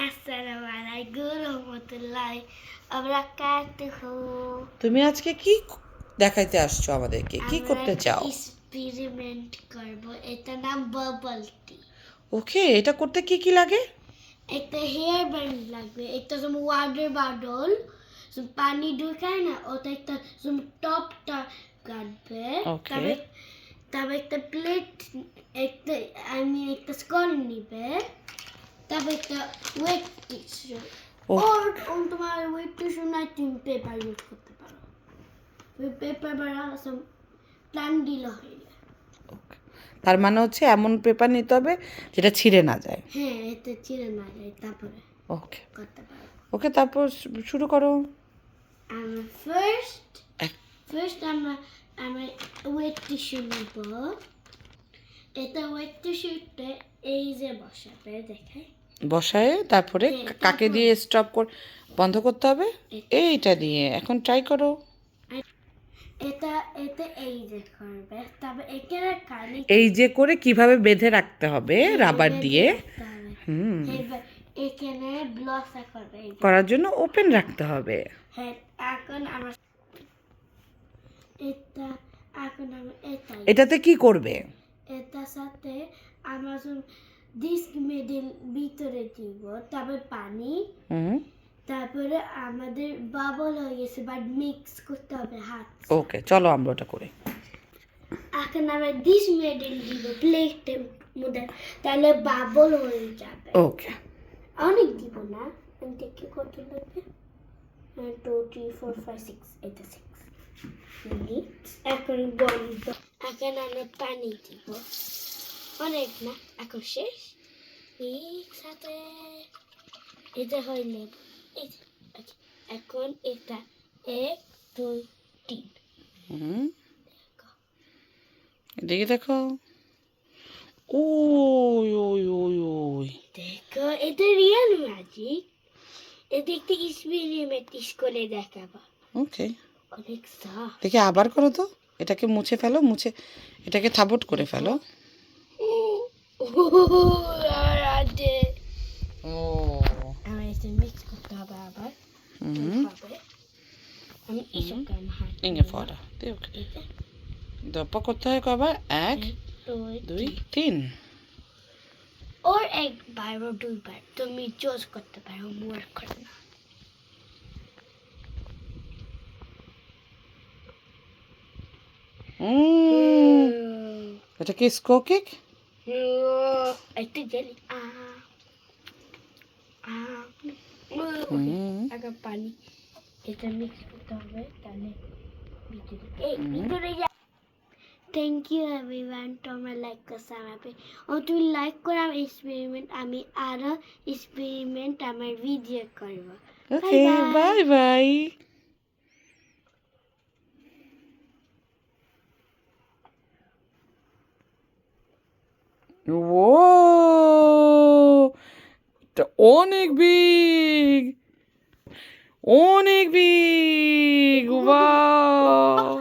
আসসালামু আলাইকুম রহমতুল্লাহ আবরাকাতুহু। তুমি আজকে কি দেখাইতে আসছো আমাদেরকে? কি করতে চাও? এক্সপেরিমেন্ট করব। এটা নাম বাবল টি। ওকে, এটা করতে কি কি লাগে? একটা হেয়ার ব্যান্ড লাগবে, একটা যেমন ওয়াটার বটল পানি ঢুকায় না, ওটা একটা টপটা কাটবে। ওকে। তবে তবে একটা প্লেট, একটা একটা স্কন নিবে, তবে একটা ওয়েট টিস্যু। ও ওর তোমার ওয়েট টিস্যু নাই, তুমি পেপার ইউজ করতে পারো। ওই পেপার বাড়া সব প্ল্যান দিল হয়ে যায়। ওকে, তার মানে হচ্ছে এমন পেপার নিতে হবে যেটা ছিঁড়ে না যায়। হ্যাঁ, এতে ছিঁড়ে না যায়, তারপরে ওকে করতে পারো। ওকে, তারপর শুরু করো। আমরা ফার্স্ট এক- আমরা আমরা ওয়েট টিস্যু নিব। এটা ওয়েট টিস্যুতে এই যে বসাবে, দেখাই। বসায় তারপরে হ্যাঁ, কাকে তারপর দিয়ে স্টপ বন্ধ করতে হবে? এইটা দিয়ে। এখন ট্রাই করো। এটা এটা এই যে করবে, তবে এখানে কালি এই যে করে কিভাবে বেঁধে রাখতে হবে রাবার দিয়ে। হুম, এখানে ব্লসা করবে, করার জন্য ওপেন রাখতে হবে। হ্যাঁ। এখন আমরা এটা এখন আমরা এটাতে কি করবে? এটার সাথে আমরা ডিস্ক মিডিল ভিতরে দিব, তারপরে পানি, হুম, তারপরে আমাদের বাবল হয়ে গেছে, বাট মিক্স করতে হবে হাত। ওকে, চলো আমরা ওটা করি। এখন আমরা ডিস্ক মিডিল দিব প্লেটের মধ্যে, তাহলে বাবল হয়ে যাবে। ওকে, অনেক দিব না, দেখি কত লাগবে। 1 2 3 4 5 6, এটা 6 মিনিট। এখন বন্ধ। এখন আমরা পানি দিব, অনেক না, এখন শেষ। একসাথে এটা হইলে এই যে, okay, এখন এটা 1 2 3 হুম, এদিকে দেখো। ওই ওই ওই ওই দেখো, এটা রিয়েল ম্যাজিক। এটা একটা এক্সপেরিমেন্ট করে দেখাবো। ওকে, অনেক সফট। দেখি আবার করো তো। এটাকে মুছে ফেলো, মুছে এটাকে থাবট করে ফেলো। ও আমার এটা মিক্স করতে হবে আবার। হুম, হবে আমি এসব কাম হাত ইঙ্গে ফরা দিও। দপ্পা করতে হয় কবার? 1 2 3। ওর একবার ও দুইবার তুমি চুজ করতে পারো, মোর করে না। এটা কি স্কোকিক? একটু জেলি আগে পানি এটা মিক্স করতে হবে, তাহলে ভিতরে ভিতরে যা। থ্যাংক ইউ এভরিওয়ান, তোমরা লাইক করছো আমাকে। ও তুমি লাইক করো আমার এক্সপেরিমেন্ট, আমি আরো এক্সপেরিমেন্ট আমার ভিডিও করব। ওকে, বাই বাই। ও, এটা অনেক বিগ, অনেক বিগ, ওয়াও।